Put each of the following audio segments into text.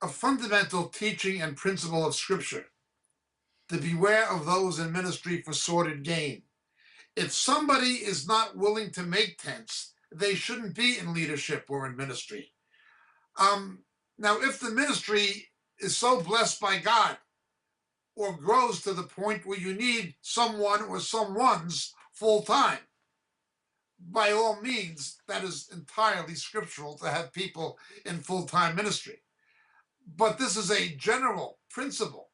a fundamental teaching and principle of Scripture to beware of those in ministry for sordid gain. If somebody is not willing to make tents, they shouldn't be in leadership or in ministry. Now, if the ministry is so blessed by God or grows to the point where you need someone or someone's full time, by all means, that is entirely scriptural to have people in full-time ministry. But this is a general principle.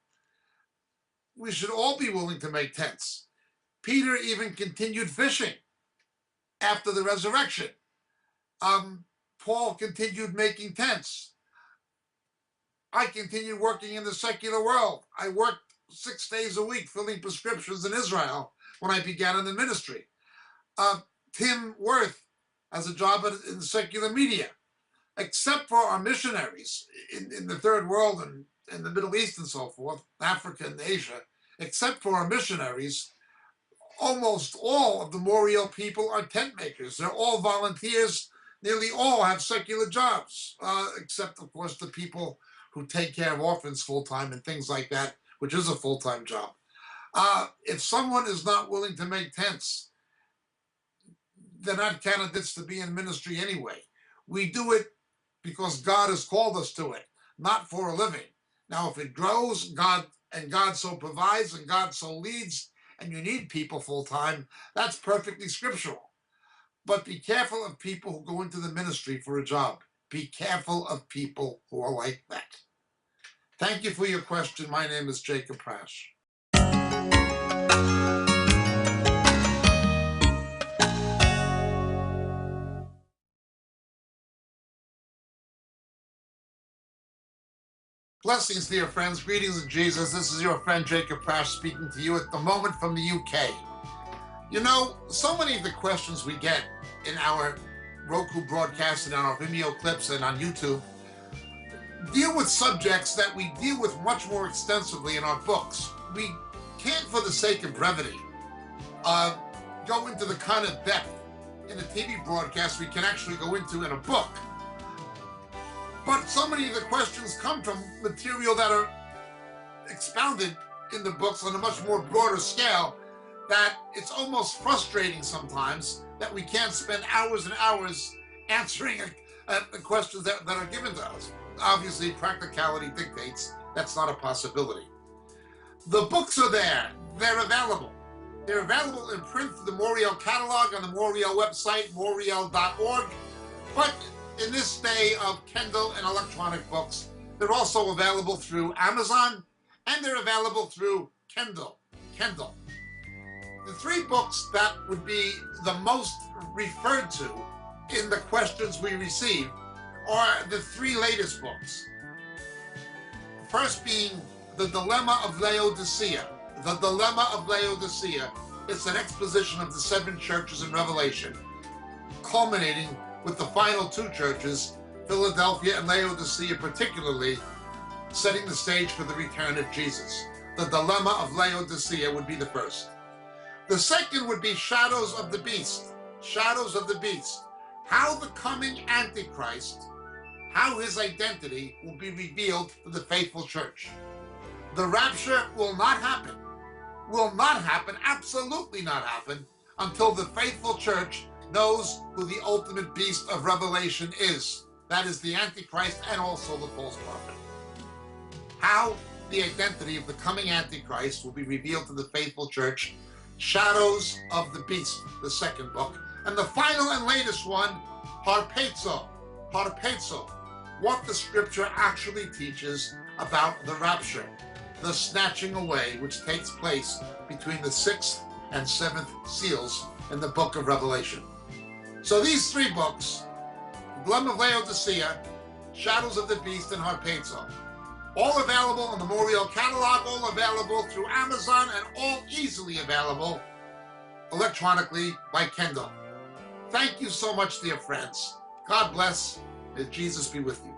We should all be willing to make tents. Peter even continued fishing after the resurrection. Paul continued making tents. I continued working in the secular world. I worked 6 days a week filling prescriptions in Israel when I began in the ministry. Tim Worth has a job in secular media. Except for our missionaries in the third world and in the Middle East and so forth, Africa and Asia, except for our missionaries, almost all of the Moriel people are tent makers. They're all volunteers. Nearly all have secular jobs, except, of course, the people who take care of orphans full-time and things like that, which is a full-time job. If someone is not willing to make tents, they're not candidates to be in ministry anyway. We do it because God has called us to it, not for a living. Now, if it grows, God so provides and God so leads, and you need people full-time, that's perfectly scriptural. But be careful of people who go into the ministry for a job. Be careful of people who are like that. Thank you for your question. My name is Jacob Prasch. Blessings, dear friends. Greetings in Jesus. This is your friend Jacob Prasch speaking to you at the moment from the UK. You know, so many of the questions we get in our Roku broadcasts and on our Vimeo clips and on YouTube deal with subjects that we deal with much more extensively in our books. We can't, for the sake of brevity, go into the kind of depth in a TV broadcast we can actually go into in a book. But so many of the questions come from material that are expounded in the books on a much more broader scale that it's almost frustrating sometimes that we can't spend hours and hours answering the questions that are given to us. Obviously, practicality dictates that's not a possibility. The books are there. They're available. They're available in print through the Moriel catalog on the Moriel website, moriel.org. But in this day of Kindle and electronic books, they're also available through Amazon, and they're available through Kindle. The 3 books that would be the most referred to in the questions we receive are the 3 latest books. The first being The Dilemma of Laodicea. The Dilemma of Laodicea is an exposition of the 7 churches in Revelation, culminating with the final 2 churches, Philadelphia and Laodicea particularly, setting the stage for the return of Jesus. The Dilemma of Laodicea would be the first. The second would be Shadows of the Beast. Shadows of the Beast. How the coming Antichrist, how his identity will be revealed to the faithful church. The rapture will not happen. Will not happen, absolutely not happen, until the faithful church knows who the ultimate beast of Revelation is. That is the Antichrist and also the false prophet. How the identity of the coming Antichrist will be revealed to the faithful church. Shadows of the Beast, the second book. And the final and latest one, Harpazo. Harpazo. What the scripture actually teaches about the rapture, the snatching away which takes place between the 6th and 7th seals in the book of Revelation. So these 3 books, Dilemma of Laodicea, Shadows of the Beast, and Harpazo, all available on the Moriel catalog, all available through Amazon, and all easily available electronically by Kindle. Thank you so much, dear friends. God bless. May Jesus be with you.